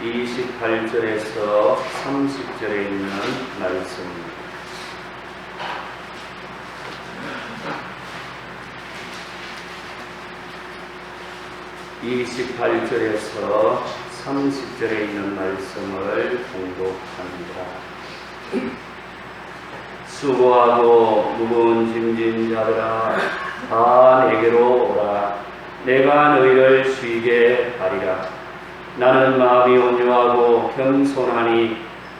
28절에서 30절에 있는 말씀입니다. (28절에서 30절에 있는 말씀을 봉독합니다. 수고하고 무거운 짐진 자들아 다 내게로 오라. 내가 너희를 쉬게 하리라. 나는 마음이 온유하고 겸손하니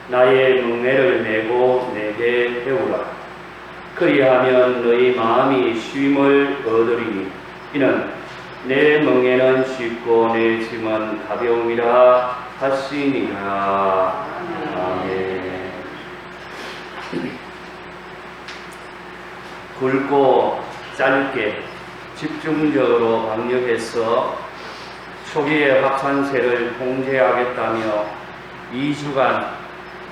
나의 멍에를 메고 내게 배우라. 그리하면 너희 마음이 쉼을 얻으리니 이는 내 멍에는 쉽고 내 짐은 가벼움이라 하시니라. 아멘. 굵고 짧게 집중적으로 방역해서 초기의 확산세를 통제하겠다며 2주간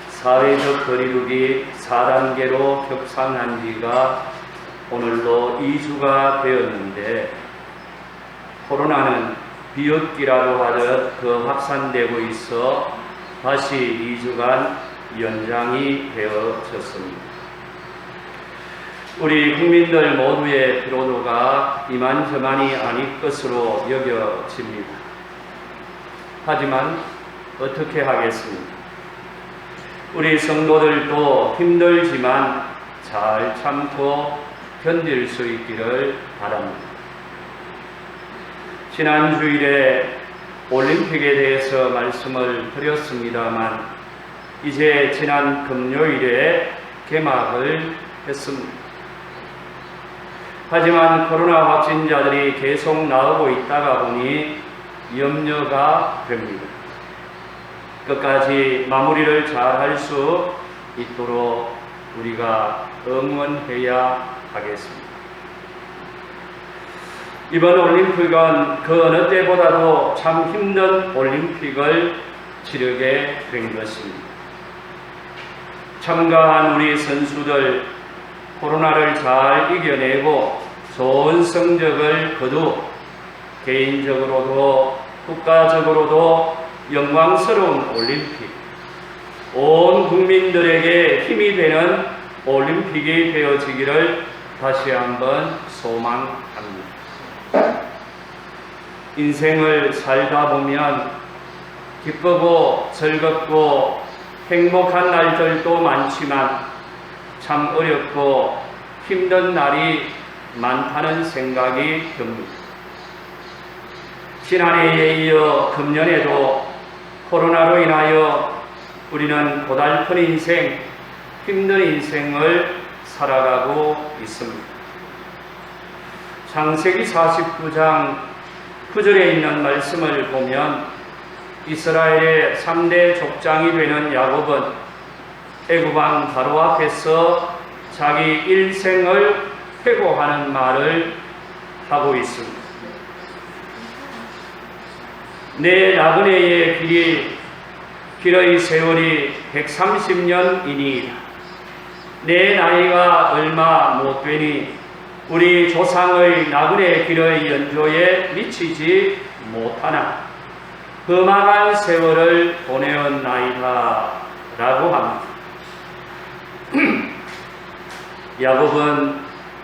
사회적 거리두기 4단계로 격상한 지가 오늘로 2주가 되었는데 코로나는 비웃기라도 하듯 더 확산되고 있어 다시 2주간 연장이 되어졌습니다. 우리 국민들 모두의 피로도가 이만저만이 아닐 것으로 여겨집니다. 하지만 어떻게 하겠습니까? 우리 성도들도 힘들지만 잘 참고 견딜 수 있기를 바랍니다. 지난 주일에 올림픽에 대해서 말씀을 드렸습니다만 이제 지난 금요일에 개막을 했습니다. 하지만 코로나 확진자들이 계속 나오고 있다가 보니 염려가 됩니다. 끝까지 마무리를 잘 할 수 있도록 우리가 응원해야 하겠습니다. 이번 올림픽은 그 어느 때보다도 참 힘든 올림픽을 치르게 된 것입니다. 참가한 우리 선수들 코로나를 잘 이겨내고 좋은 성적을 거두 개인적으로도 국가적으로도 영광스러운 올림픽, 온 국민들에게 힘이 되는 올림픽이 되어지기를 다시 한번 소망합니다. 인생을 살다 보면 기쁘고 즐겁고 행복한 날들도 많지만 참 어렵고 힘든 날이 많다는 생각이 듭니다. 지난해에 이어 금년에도 코로나로 인하여 우리는 고달픈 인생, 힘든 인생을 살아가고 있습니다. 창세기 49장 9절에 있는 말씀을 보면 이스라엘의 3대 족장이 되는 야곱은 애굽왕 바로 앞에서 자기 일생을 회고하는 말을 하고 있습니다. 내 나그네의 길의 세월이 130년이니 내 나이가 얼마 못 되니 우리 조상의 나그네 길의 연조에 미치지 못하나 험악한 세월을 보내었나이다 라고 합니다. 야곱은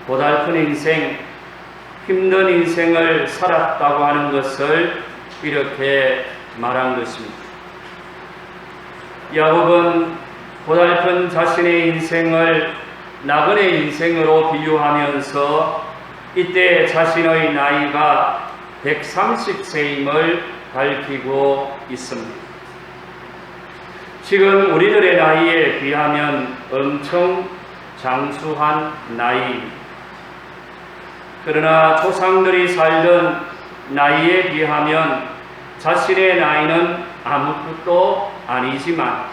고달픈 인생, 힘든 인생을 살았다고 하는 것을 이렇게 말한 것입니다. 야곱은 고달픈 자신의 인생을 나그네 인생으로 비유하면서 이때 자신의 나이가 130세임을 밝히고 있습니다. 지금 우리들의 나이에 비하면 엄청 장수한 나이입니다. 그러나 조상들이 살던 나이에 비하면 자신의 나이는 아무것도 아니지만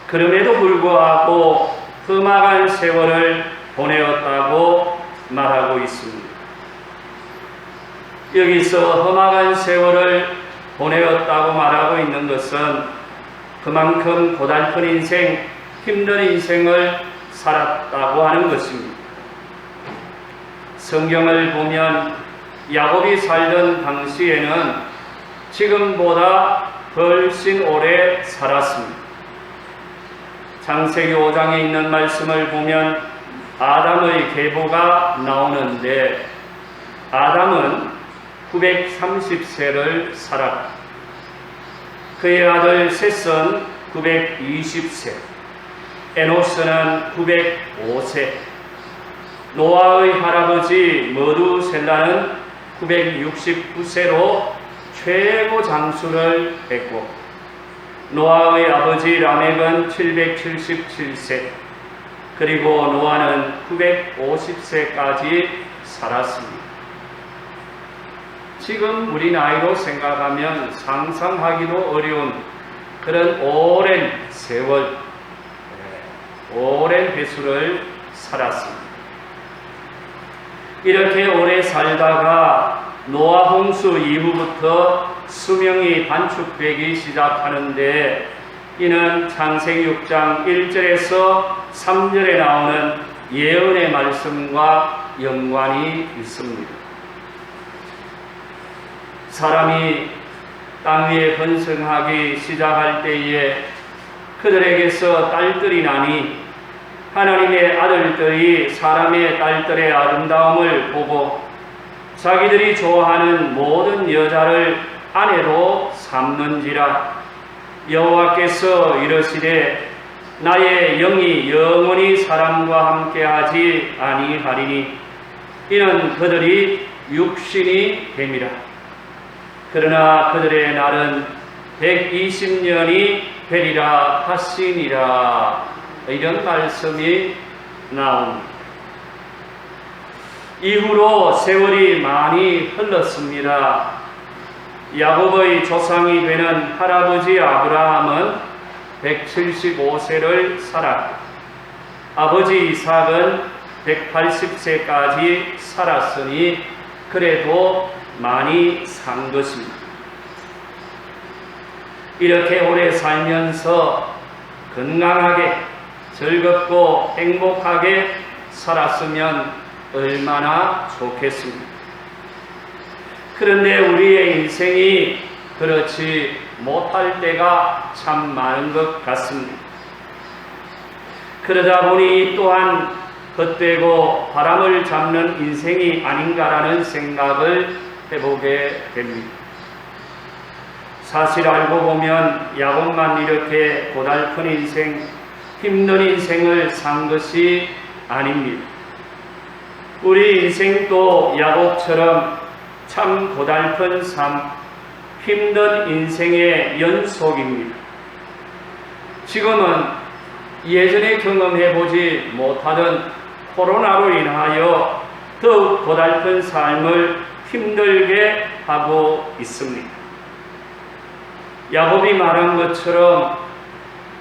그럼에도 불구하고 험악한 세월을 보내었다고 말하고 있습니다. 여기서 험악한 세월을 보내었다고 말하고 있는 것은 그만큼 고달픈 인생, 힘든 인생을 살았다고 하는 것입니다. 성경을 보면 야곱이 살던 당시에는 지금보다 훨씬 오래 살았습니다. 창세기 5장에 있는 말씀을 보면 아담의 계보가 나오는데 아담은 930세를 살았고 그의 아들 셋은 920세, 에노스는 905세, 노아의 할아버지 머두셀라는 969세로 최고 장수를 했고 노아의 아버지 라멕은 777세, 그리고 노아는 950세까지 살았습니다. 지금 우리 나이로 생각하면 상상하기도 어려운 그런 오랜 세월, 오랜 횟수를 살았습니다. 이렇게 오래 살다가 노아 홍수 이후부터 수명이 단축되기 시작하는데 이는 창세기 6장 1절에서 3절에 나오는 예언의 말씀과 연관이 있습니다. 사람이 땅 위에 번성하기 시작할 때에 그들에게서 딸들이 나니 하나님의 아들들이 사람의 딸들의 아름다움을 보고 자기들이 좋아하는 모든 여자를 아내로 삼는지라. 여호와께서 이르시되 나의 영이 영원히 사람과 함께하지 아니하리니 이는 그들이 육신이 됨이라. 그러나 그들의 날은 120년이 되리라 하시니라. 이런 말씀이 나옵니다. 이후로 세월이 많이 흘렀습니다. 야곱의 조상이 되는 할아버지 아브라함은 175세를 살았고 아버지 이삭은 180세까지 살았으니 그래도 많이 산 것입니다. 이렇게 오래 살면서 건강하게 즐겁고 행복하게 살았으면 얼마나 좋겠습니까? 그런데 우리의 인생이 그렇지 못할 때가 참 많은 것 같습니다. 그러다 보니 또한 헛되고 바람을 잡는 인생이 아닌가라는 생각을 해보게 됩니다. 사실 알고 보면 야곱만 이렇게 고달픈 인생, 힘든 인생을 산 것이 아닙니다. 우리 인생도 야곱처럼 참 고달픈 삶, 힘든 인생의 연속입니다. 지금은 예전에 경험해보지 못하던 코로나로 인하여 더욱 고달픈 삶을 힘들게 하고 있습니다. 야곱이 말한 것처럼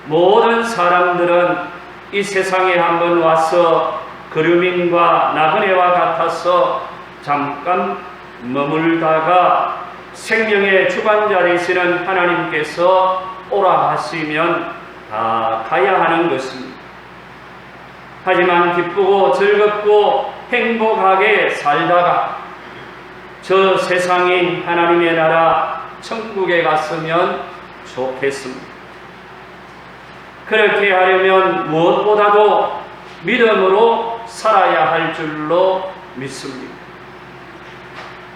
모든 사람들은 이 세상에 한번 와서 그루민과 나그네와 같아서 잠깐 머물다가 생명의 주관자 되시는 하나님께서 오라 하시면 다 가야 하는 것입니다. 하지만 기쁘고 즐겁고 행복하게 살다가 저 세상인 하나님의 나라 천국에 갔으면 좋겠습니다. 그렇게 하려면 무엇보다도 믿음으로 살아야 할 줄로 믿습니다.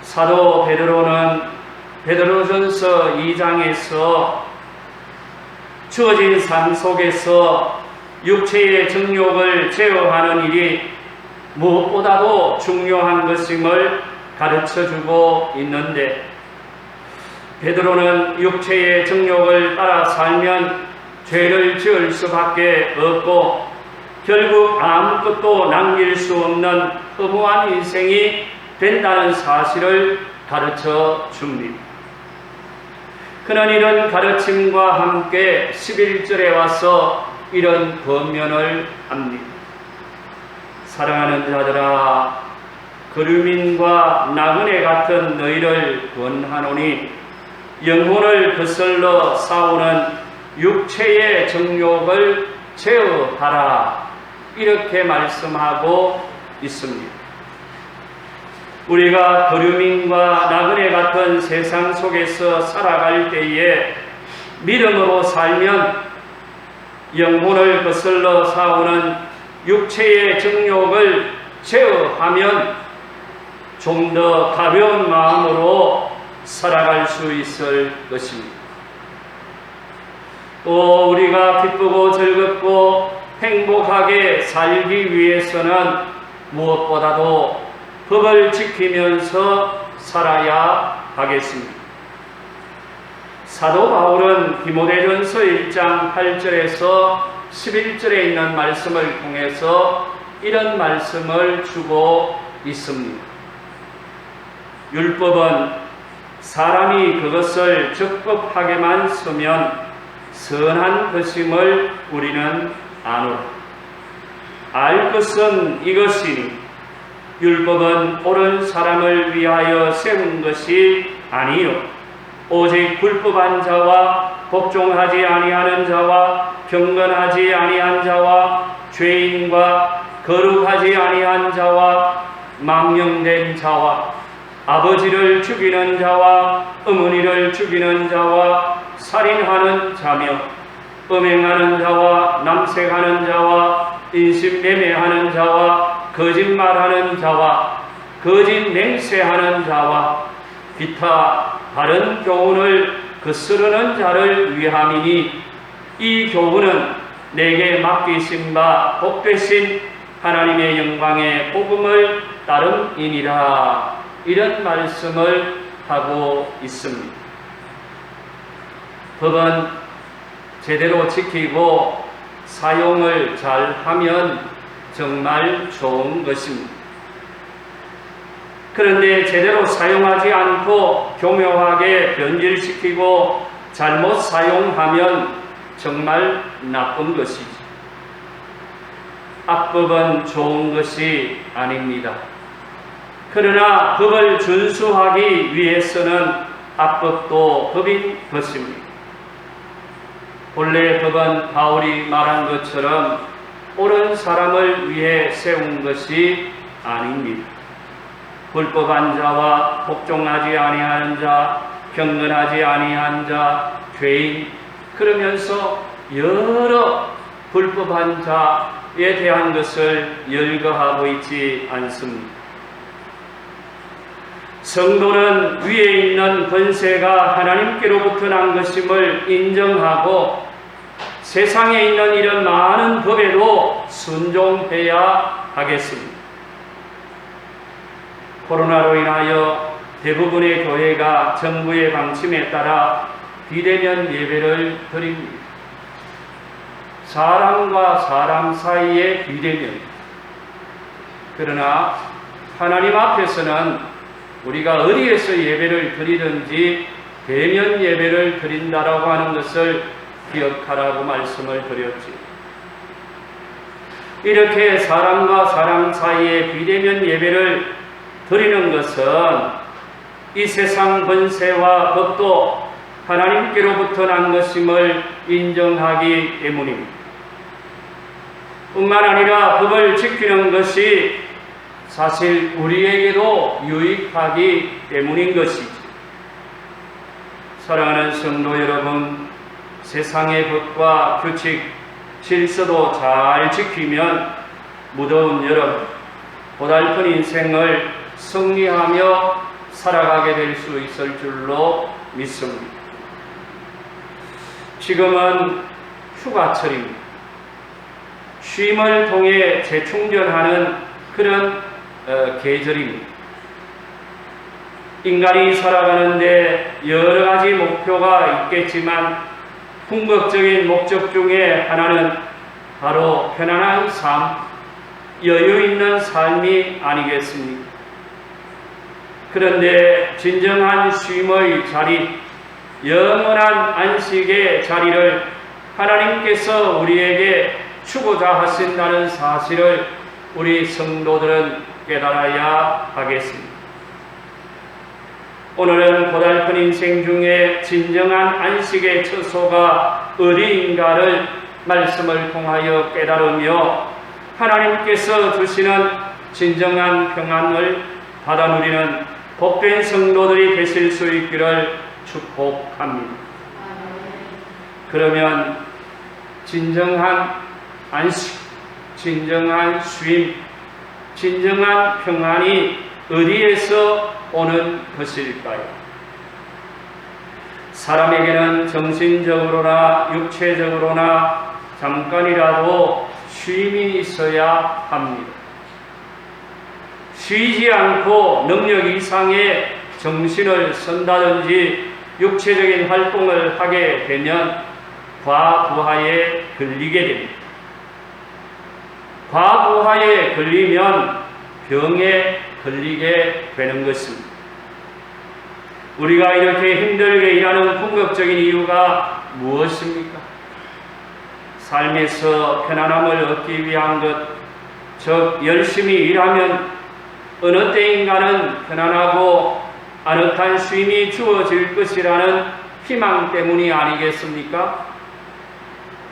사도 베드로는 베드로전서 2장에서 주어진 삶 속에서 육체의 정욕을 제어하는 일이 무엇보다도 중요한 것임을 가르쳐주고 있는데 베드로는 육체의 정욕을 따라 살면 죄를 지을 수밖에 없고 결국 아무것도 남길 수 없는 허무한 인생이 된다는 사실을 가르쳐 줍니다. 그는 이런 가르침과 함께 11절에 와서 이런 권면을 합니다. 사랑하는 자들아, 그루민과 나그네 같은 너희를 권하노니 영혼을 거슬러 싸우는 육체의 정욕을 제어하라. 이렇게 말씀하고 있습니다. 우리가 그루민과 나그네 같은 세상 속에서 살아갈 때에 믿음으로 살면 영혼을 거슬러 싸우는 육체의 정욕을 제어하면 좀 더 가벼운 마음으로 살아갈 수 있을 것입니다. 또 우리가 기쁘고 즐겁고 행복하게 살기 위해서는 무엇보다도 법을 지키면서 살아야 하겠습니다. 사도 바울은 디모데전서 1장 8절에서 11절에 있는 말씀을 통해서 이런 말씀을 주고 있습니다. 율법은 사람이 그것을 적법하게만 쓰면 선한 것임을 우리는 아노라. 알 것은 이것이니 율법은 옳은 사람을 위하여 세운 것이 아니요 오직 불법한 자와 복종하지 아니하는 자와 경건하지 아니한 자와 죄인과 거룩하지 아니한 자와 망령된 자와 아버지를 죽이는 자와 어머니를 죽이는 자와 살인하는 자며 음행하는 자와 남색하는 자와 인신매매하는 자와 거짓말하는 자와 거짓 맹세하는 자와 기타 바른 교훈을 거스르는 자를 위함이니 이 교훈은 내게 맡기신 바 복되신 하나님의 영광의 복음을 따름이니라. 이런 말씀을 하고 있습니다. 법은 제대로 지키고 사용을 잘 하면 정말 좋은 것입니다. 그런데 제대로 사용하지 않고 교묘하게 변질시키고 잘못 사용하면 정말 나쁜 것이지. 악법은 좋은 것이 아닙니다. 그러나 법을 준수하기 위해서는 악법도 법인 것입니다. 본래 법은 바울이 말한 것처럼 옳은 사람을 위해 세운 것이 아닙니다. 불법한 자와 복종하지 아니하는 자, 경건하지 아니한 자, 죄인, 그러면서 여러 불법한 자에 대한 것을 열거하고 있지 않습니다. 성도는 위에 있는 권세가 하나님께로부터 난 것임을 인정하고 세상에 있는 이런 많은 법에도 순종해야 하겠습니다. 코로나로 인하여 대부분의 교회가 정부의 방침에 따라 비대면 예배를 드립니다. 사람과 사람 사이의 비대면. 그러나 하나님 앞에서는 우리가 어디에서 예배를 드리든지 대면 예배를 드린다라고 하는 것을 기억하라고 말씀을 드렸지. 이렇게 사람과 사람 사이에 비대면 예배를 드리는 것은 이 세상 권세와 법도 하나님께로부터 난 것임을 인정하기 때문입니다. 뿐만 아니라 법을 지키는 것이 사실 우리에게도 유익하기 때문인 것이지. 사랑하는 성도 여러분, 세상의 법과 규칙, 질서도 잘 지키면 무더운 여름, 고달픈 인생을 승리하며 살아가게 될 수 있을 줄로 믿습니다. 지금은 휴가철입니다. 쉼을 통해 재충전하는 그런 계절입니다. 인간이 살아가는데 여러 가지 목표가 있겠지만 궁극적인 목적 중에 하나는 바로 편안한 삶, 여유 있는 삶이 아니겠습니까? 그런데 진정한 쉼의 자리, 영원한 안식의 자리를 하나님께서 우리에게 주고자 하신다는 사실을 우리 성도들은 깨달아야 하겠습니다. 오늘은 고달픈 인생 중에 진정한 안식의 처소가 어디인가를 말씀을 통하여 깨달으며 하나님께서 주시는 진정한 평안을 받아 누리는 복된 성도들이 되실 수 있기를 축복합니다. 그러면 진정한 안식, 진정한 쉼, 진정한 평안이 어디에서 오는 것일까요? 사람에게는 정신적으로나 육체적으로나 잠깐이라도 쉼이 있어야 합니다. 쉬지 않고 능력 이상의 정신을 쓴다든지 육체적인 활동을 하게 되면 과부하에 걸리게 됩니다. 과부하에 걸리면 병에 걸리게 되는 것입니다. 우리가 이렇게 힘들게 일하는 궁극적인 이유가 무엇입니까? 삶에서 편안함을 얻기 위한 것, 즉 열심히 일하면 어느 때인가는 편안하고 아늑한 쉼이 주어질 것이라는 희망 때문이 아니겠습니까?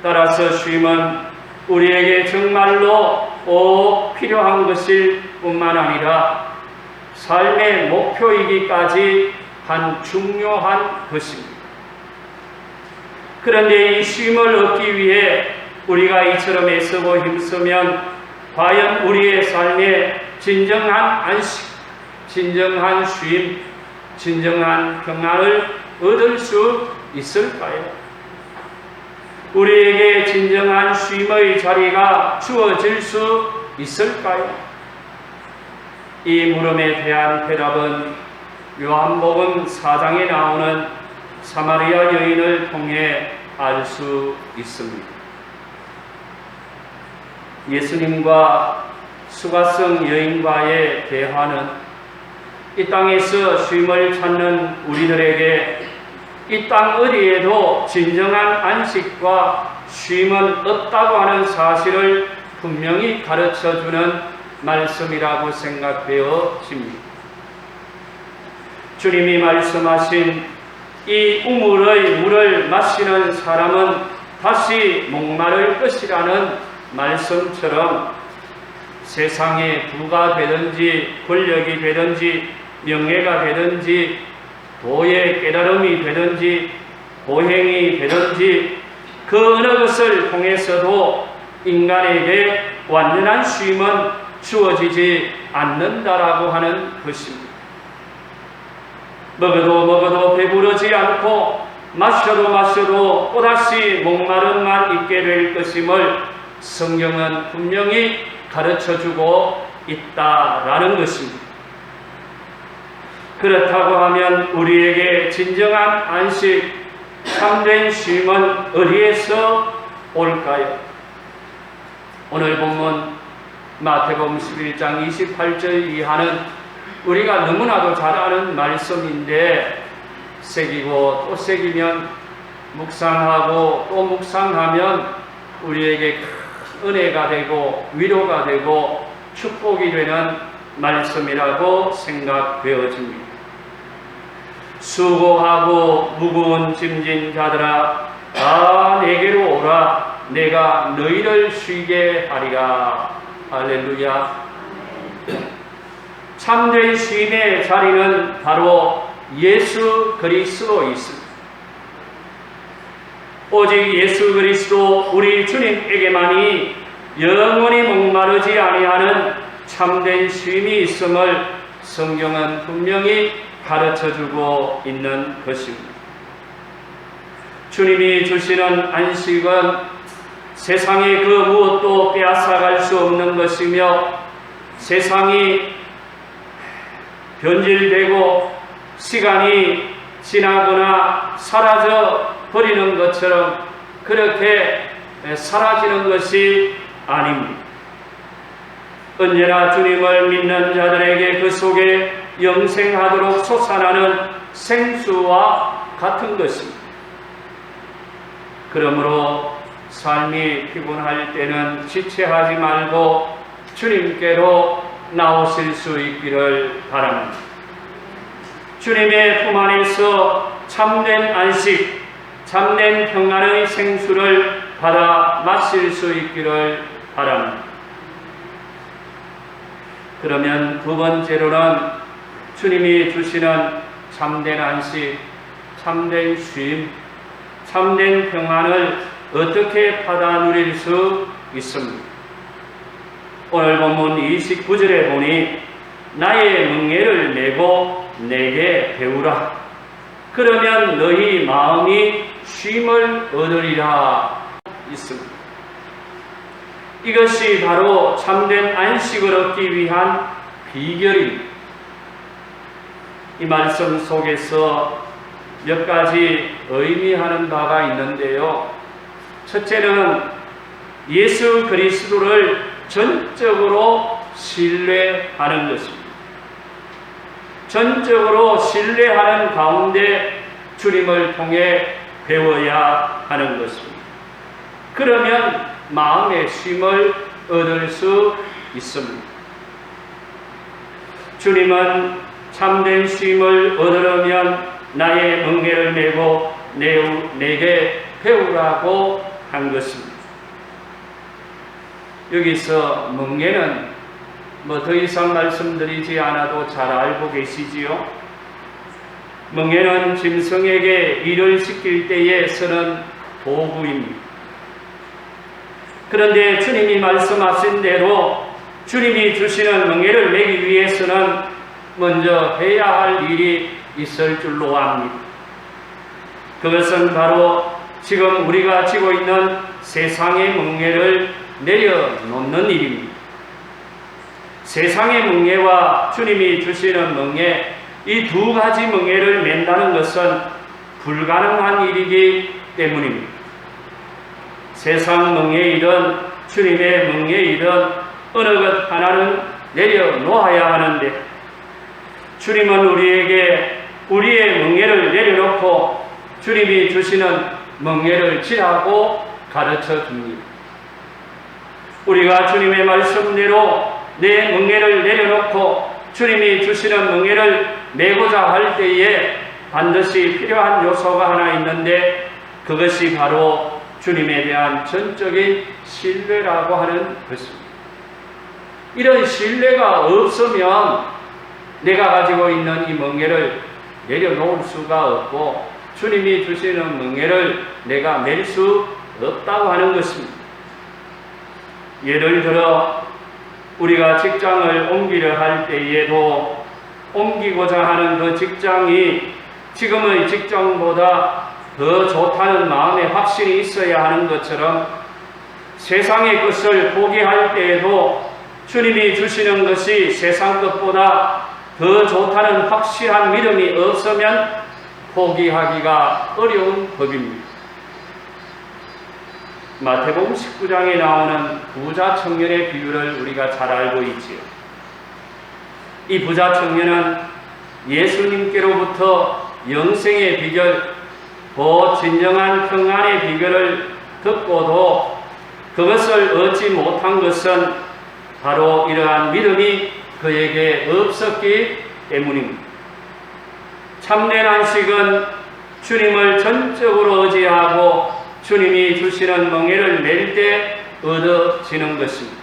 따라서 쉼은 우리에게 정말로 꼭 필요한 것일 뿐만 아니라 삶의 목표이기까지 한 중요한 것입니다. 그런데 이 쉼을 얻기 위해 우리가 이처럼 애쓰고 힘쓰면 과연 우리의 삶에 진정한 안식, 진정한 쉼, 진정한 평안을 얻을 수 있을까요? 우리에게 진정한 쉼의 자리가 주어질 수 있을까요? 이 물음에 대한 대답은 요한복음 4장에 나오는 사마리아 여인을 통해 알 수 있습니다. 예수님과 수가성 여인과의 대화는 이 땅에서 쉼을 찾는 우리들에게 이 땅 어디에도 진정한 안식과 쉼은 없다고 하는 사실을 분명히 가르쳐주는 말씀이라고 생각되어집니다. 주님이 말씀하신 이 우물의 물을 마시는 사람은 다시 목마를 것이라는 말씀처럼 세상에 부가 되든지 권력이 되든지 명예가 되든지 도의 깨달음이 되든지 보행이 되든지 그 어느 것을 통해서도 인간에게 완전한 쉼은 주어지지 않는다라고 하는 것입니다. 먹어도 배부르지 않고 마셔도 또다시 목마름만 있게 될 것임을 성경은 분명히 가르쳐주고 있다라는 것입니다. 그렇다고 하면 우리에게 진정한 안식, 참된 쉼은 어디에서 올까요? 오늘 본문 마태복음 11장 28절 이하는 우리가 너무나도 잘 아는 말씀인데 새기고 또 새기면 묵상하고 또 묵상하면 우리에게 큰 은혜가 되고 위로가 되고 축복이 되는 말씀이라고 생각되어집니다. 수고하고 무거운 짐진 자들아 다 내게로 오라 내가 너희를 쉬게 하리라. 할렐루야. 참된 쉼의 자리는 바로 예수 그리스도에 있습니다. 오직 예수 그리스도 우리 주님에게만이 영원히 목마르지 아니하는 참된 쉼이 있음을 성경은 분명히 가르쳐주고 있는 것입니다. 주님이 주시는 안식은 세상의 그 무엇도 빼앗아갈 수 없는 것이며 세상이 변질되고 시간이 지나거나 사라져 버리는 것처럼 그렇게 사라지는 것이 아닙니다. 언제나 주님을 믿는 자들에게 그 속에 영생하도록 솟아나는 생수와 같은 것입니다. 그러므로 삶이 피곤할 때는 지체하지 말고 주님께로 나오실 수 있기를 바랍니다. 주님의 품 안에서 참된 안식, 참된 평안의 생수를 받아 마실 수 있기를 바랍니다. 그러면 두 번째로는 주님이 주시는 참된 안식, 참된 쉼, 참된 평안을 어떻게 받아 누릴 수 있습니까? 오늘 본문 29절에 보니 나의 멍에를 메고 내게 배우라. 그러면 너희 마음이 쉼을 얻으리라 있습니다. 이것이 바로 참된 안식을 얻기 위한 비결입니다. 이 말씀 속에서 몇 가지 의미하는 바가 있는데요. 첫째는 예수 그리스도를 전적으로 신뢰하는 것입니다. 전적으로 신뢰하는 가운데 주님을 통해 배워야 하는 것입니다. 그러면 마음의 쉼을 얻을 수 있습니다. 주님은 참된 쉼을 얻으려면 나의 멍에를 메고 내게 배우라고 한 것입니다. 여기서 멍에는 더 이상 말씀드리지 않아도 잘 알고 계시지요? 멍에는 짐승에게 일을 시킬 때에 쓰는 도구입니다. 그런데 주님이 말씀하신 대로 주님이 주시는 멍에를 메기 위해서는 먼저 해야 할 일이 있을 줄로 압니다. 그것은 바로 지금 우리가 지고 있는 세상의 멍에를 내려놓는 일입니다. 세상의 멍에와 주님이 주시는 멍에, 이 두 가지 멍에를 맨다는 것은 불가능한 일이기 때문입니다. 세상 멍에의 일은, 주님의 멍에의 일은 어느 것 하나는 내려놓아야 하는데, 주님은 우리에게 우리의 멍에를 내려놓고 주님이 주시는 멍에를 지라고 가르쳐 줍니다. 우리가 주님의 말씀대로 내 멍에를 내려놓고 주님이 주시는 멍에를 메고자 할 때에 반드시 필요한 요소가 하나 있는데, 그것이 바로 주님에 대한 전적인 신뢰라고 하는 것입니다. 이런 신뢰가 없으면 내가 가지고 있는 이 멍에를 내려놓을 수가 없고 주님이 주시는 멍에를 내가 낼 수 없다고 하는 것입니다. 예를 들어 우리가 직장을 옮기려 할 때에도 옮기고자 하는 그 직장이 지금의 직장보다 더 좋다는 마음의 확신이 있어야 하는 것처럼, 세상의 것을 포기할 때에도 주님이 주시는 것이 세상 것보다 더 좋다는 확실한 믿음이 없으면 포기하기가 어려운 법입니다. 마태복음 19장에 나오는 부자 청년의 비유를 우리가 잘 알고 있지요. 이 부자 청년은 예수님께로부터 영생의 비결, 그 진정한 평안의 비결을 듣고도 그것을 얻지 못한 것은 바로 이러한 믿음이 그에게 없었기 때문입니다. 참된 안식은 주님을 전적으로 의지하고 주님이 주시는 멍에를 낼 때 얻어지는 것입니다.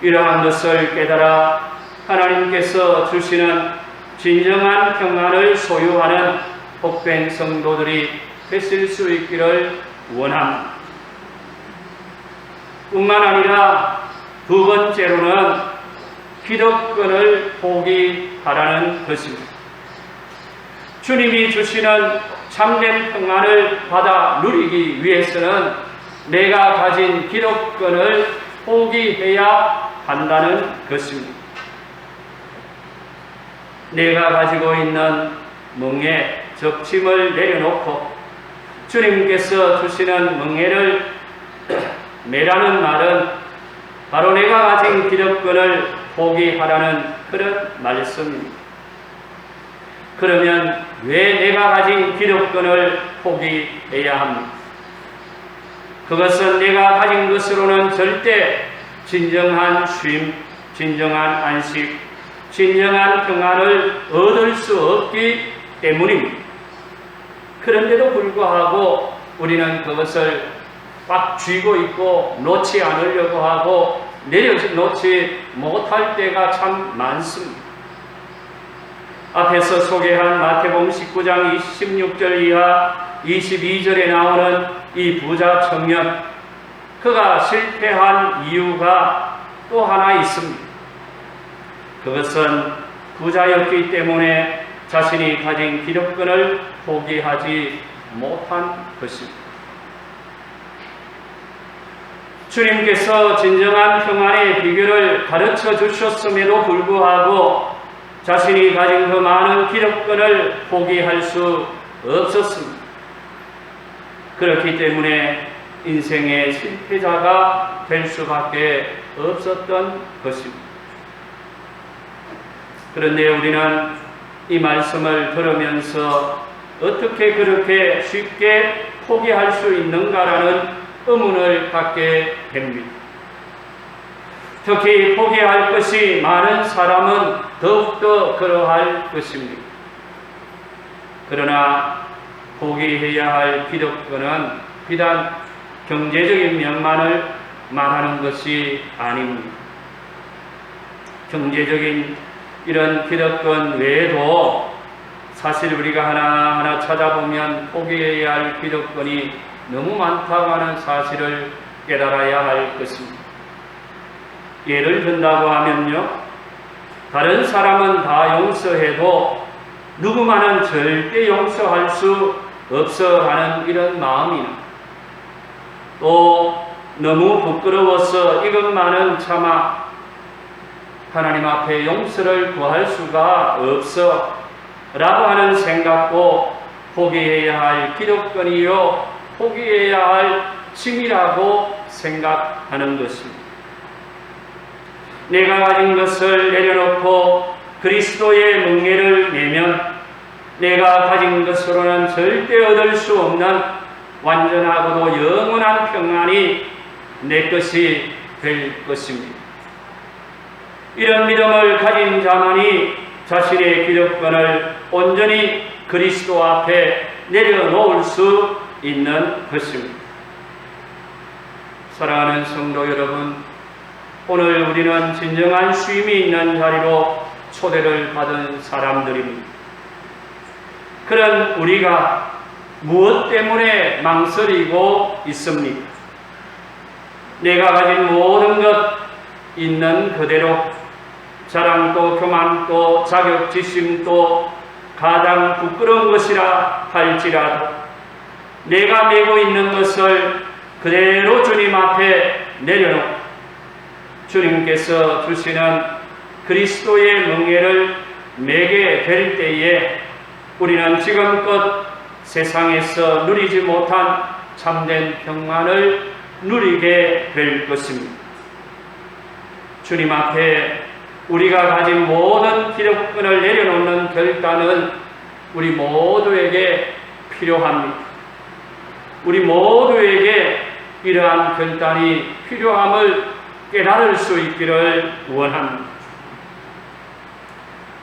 이러한 것을 깨달아 하나님께서 주시는 진정한 평안을 소유하는 복된 성도들이 되실 수 있기를 원합니다. 뿐만 아니라 두 번째로는 기득권을 포기하라는 것입니다. 주님이 주시는 참된 평안을 받아 누리기 위해서는 내가 가진 기득권을 포기해야 한다는 것입니다. 내가 가지고 있는 멍에 적침을 내려놓고 주님께서 주시는 멍에를 매라는 말은 바로 내가 가진 기득권을 포기하라는 그런 말씀입니다. 그러면 왜 내가 가진 기득권을 포기해야 합니까? 그것은 내가 가진 것으로는 절대 진정한 쉼, 진정한 안식, 진정한 평안을 얻을 수 없기 때문입니다. 그런데도 불구하고 우리는 그것을 꽉 쥐고 있고 놓지 않으려고 하고 내려놓지 못할 때가 참 많습니다. 앞에서 소개한 마태복음 19장 26절 이하 22절에 나오는 이 부자 청년, 그가 실패한 이유가 또 하나 있습니다. 그것은 부자였기 때문에 자신이 가진 기득권을 포기하지 못한 것입니다. 주님께서 진정한 평안의 비결을 가르쳐 주셨음에도 불구하고 자신이 가진 그 많은 기득권을 포기할 수 없었습니다. 그렇기 때문에 인생의 실패자가 될 수밖에 없었던 것입니다. 그런데 우리는 이 말씀을 들으면서 어떻게 그렇게 쉽게 포기할 수 있는가라는 의문을 갖게 됩니다. 특히 포기할 것이 많은 사람은 더욱더 그러할 것입니다. 그러나 포기해야 할 기득권은 비단 경제적인 면만을 말하는 것이 아닙니다. 경제적인 이런 기득권 외에도 사실 우리가 하나하나 찾아보면 포기해야 할 기득권이 너무 많다고 하는 사실을 깨달아야 할 것입니다. 예를 든다고 하면요, 다른 사람은 다 용서해도 누구만은 절대 용서할 수 없어 하는 이런 마음이나, 또 너무 부끄러워서 이것만은 차마 하나님 앞에 용서를 구할 수가 없어 라고 하는 생각도 포기해야 할 기득권이요, 포기해야 할 짐이라고 생각하는 것입니다. 내가 가진 것을 내려놓고 그리스도의 멍에를 내면 내가 가진 것으로는 절대 얻을 수 없는 완전하고도 영원한 평안이 내 것이 될 것입니다. 이런 믿음을 가진 자만이 자신의 기득권을 온전히 그리스도 앞에 내려놓을 수 있는 것입니다. 사랑하는 성도 여러분, 오늘 우리는 진정한 쉼이 있는 자리로 초대를 받은 사람들입니다. 그런 우리가 무엇 때문에 망설이고 있습니까? 내가 가진 모든 것 있는 그대로 자랑도 교만도 자격지심도 가장 부끄러운 것이라 할지라도 내가 메고 있는 것을 그대로 주님 앞에 내려놓고 주님께서 주시는 그리스도의 멍에를 매게 될 때에 우리는 지금껏 세상에서 누리지 못한 참된 평안을 누리게 될 것입니다. 주님 앞에 우리가 가진 모든 기득권을 내려놓는 결단은 우리 모두에게 필요합니다. 우리 모두에게 이러한 결단이 필요함을 깨달을 수 있기를 원합니다.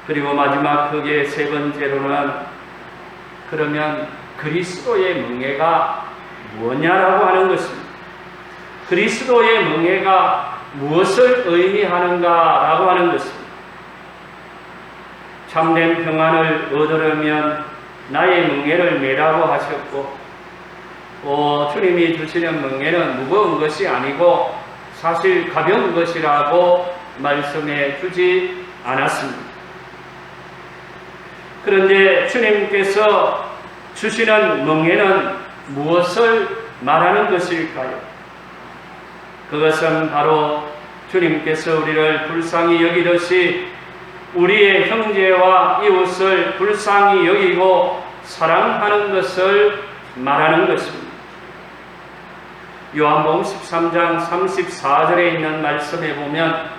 그리고 마지막 크게 세 번째로는, 그러면 그리스도의 멍에가 뭐냐라고 하는 것입니다. 그리스도의 멍에가 무엇을 의미하는가라고 하는 것입니다. 참된 평안을 얻으려면 나의 멍에를 매라고 하셨고, 주님이 주시는 멍에는 무거운 것이 아니고 사실 가벼운 것이라고 말씀해 주지 않았습니다. 그런데 주님께서 주시는 멍에는 무엇을 말하는 것일까요? 그것은 바로 주님께서 우리를 불쌍히 여기듯이 우리의 형제와 이웃을 불쌍히 여기고 사랑하는 것을 말하는 것입니다. 요한복음 13장 34절에 있는 말씀에 보면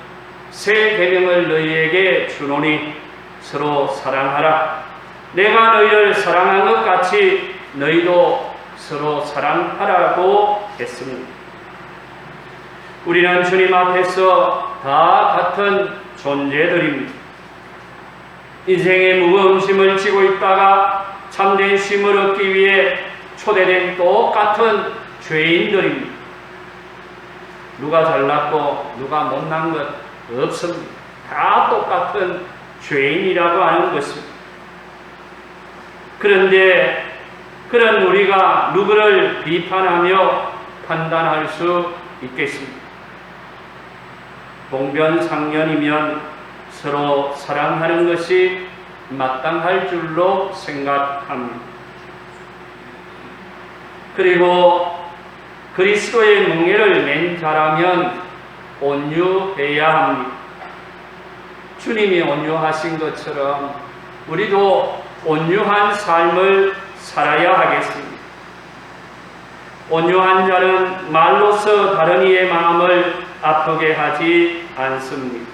새 계명을 너희에게 주노니 서로 사랑하라. 내가 너희를 사랑한 것 같이 너희도 서로 사랑하라고 했습니다. 우리는 주님 앞에서 다 같은 존재들입니다. 인생의 무거운 짐을 지고 있다가 참된 쉼을 얻기 위해 초대된 똑같은 죄인들입니다. 누가 잘났고 누가 못난 것 없습니다. 다 똑같은 죄인이라고 하는 것입니다. 그런데 그런 우리가 누구를 비판하며 판단할 수 있겠습니까? 동변상련이면 서로 사랑하는 것이 마땅할 줄로 생각합니다. 그리고 그리스도의 멍에를 맨 자라면 온유해야 합니다. 주님이 온유하신 것처럼 우리도 온유한 삶을 살아야 하겠습니다. 온유한 자는 말로서 다른 이의 마음을 아프게 하지 않습니다.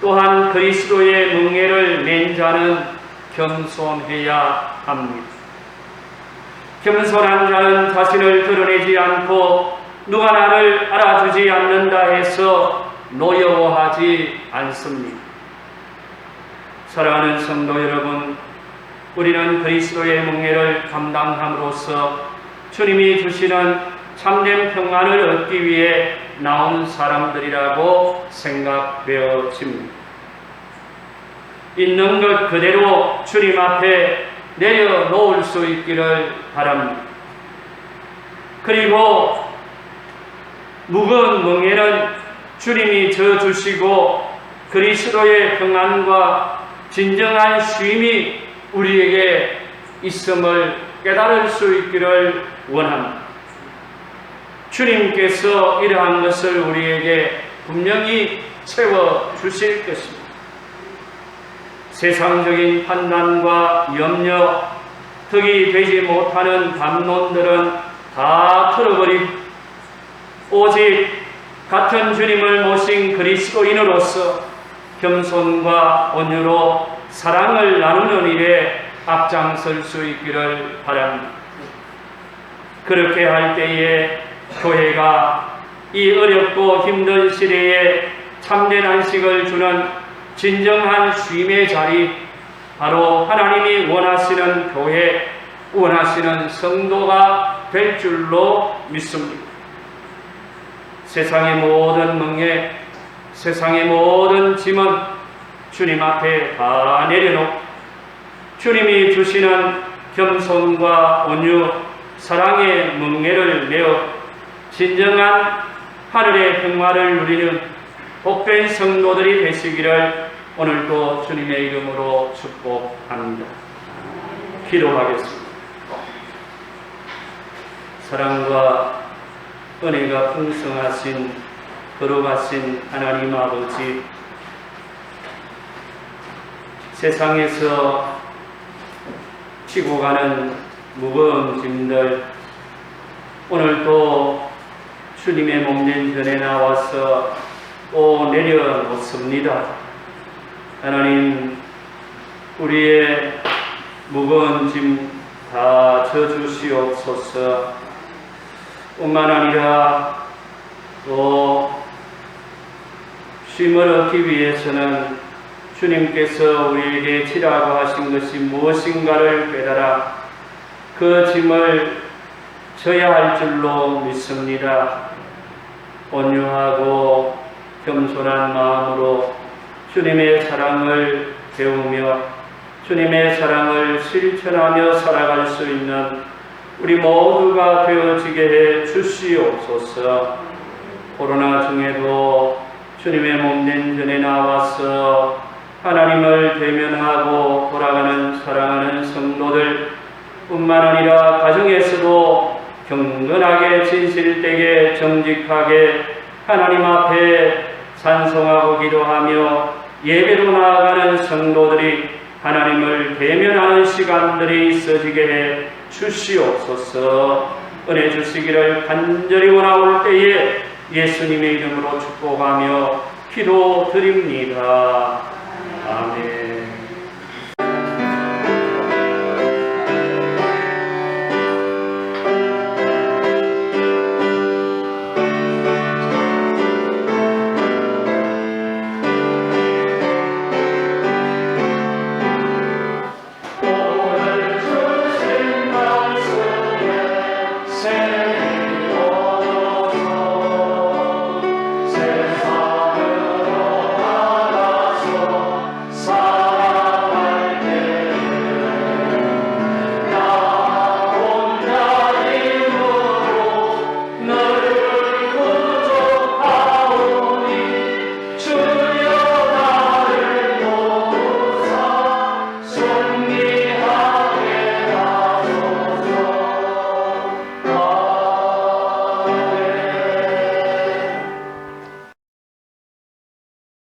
또한 그리스도의 멍에를 맨 자는 겸손해야 합니다. 겸손한 자는 자신을 드러내지 않고 누가 나를 알아주지 않는다 해서 노여워하지 않습니다. 사랑하는 성도 여러분, 우리는 그리스도의 멍에를 감당함으로써 주님이 주시는 참된 평안을 얻기 위해 나온 사람들이라고 생각되어집니다. 있는 것 그대로 주님 앞에 내려놓을 수 있기를 바랍니다. 그리고 묵은 멍에는 주님이 져주시고 그리스도의 평안과 진정한 쉼이 우리에게 있음을 깨달을 수 있기를 원합니다. 주님께서 이러한 것을 우리에게 분명히 채워주실 것입니다. 세상적인 판단과 염려, 득이 되지 못하는 담론들은 다 틀어버리고 오직 같은 주님을 모신 그리스도인으로서 겸손과 온유로 사랑을 나누는 일에 앞장설 수 있기를 바랍니다. 그렇게 할 때에 교회가 이 어렵고 힘든 시대에 참된 안식을 주는 진정한 쉼의 자리, 바로 하나님이 원하시는 교회, 원하시는 성도가 될 줄로 믿습니다. 세상의 모든 멍에, 세상의 모든 짐은 주님 앞에 다 내려놓고 주님이 주시는 겸손과 온유, 사랑의 멍에를 메어 진정한 하늘의 평화를 누리는 복된 성도들이 되시기를 오늘도 주님의 이름으로 축복합니다. 기도하겠습니다. 사랑과 은혜가 풍성하신 거룩하신 하나님 아버지, 세상에서 지고 가는 무거운 짐들 오늘도 주님의 몸된 전에 나와서 또 내려놓습니다. 하나님, 우리의 무거운 짐 다 져주시옵소서. 뿐만 아니라 또 쉼을 얻기 위해서는 주님께서 우리에게 지라고 하신 것이 무엇인가를 깨달아 그 짐을 져야 할 줄로 믿습니다. 온유하고 겸손한 마음으로 주님의 사랑을 배우며 주님의 사랑을 실천하며 살아갈 수 있는 우리 모두가 되어지게 해 주시옵소서. 코로나 중에도 주님의 몸된 전에 나와서 하나님을 대면하고 돌아가는 사랑하는 성도들 뿐만 아니라 가정에서도 경건하게 진실되게 정직하게 하나님 앞에 찬송하고 기도하며 예배로 나아가는 성도들이 하나님을 대면하는 시간들이 있어지게 해 주시옵소서. 은혜 주시기를 간절히 원하올 때에 예수님의 이름으로 축복하며 기도드립니다. 아멘.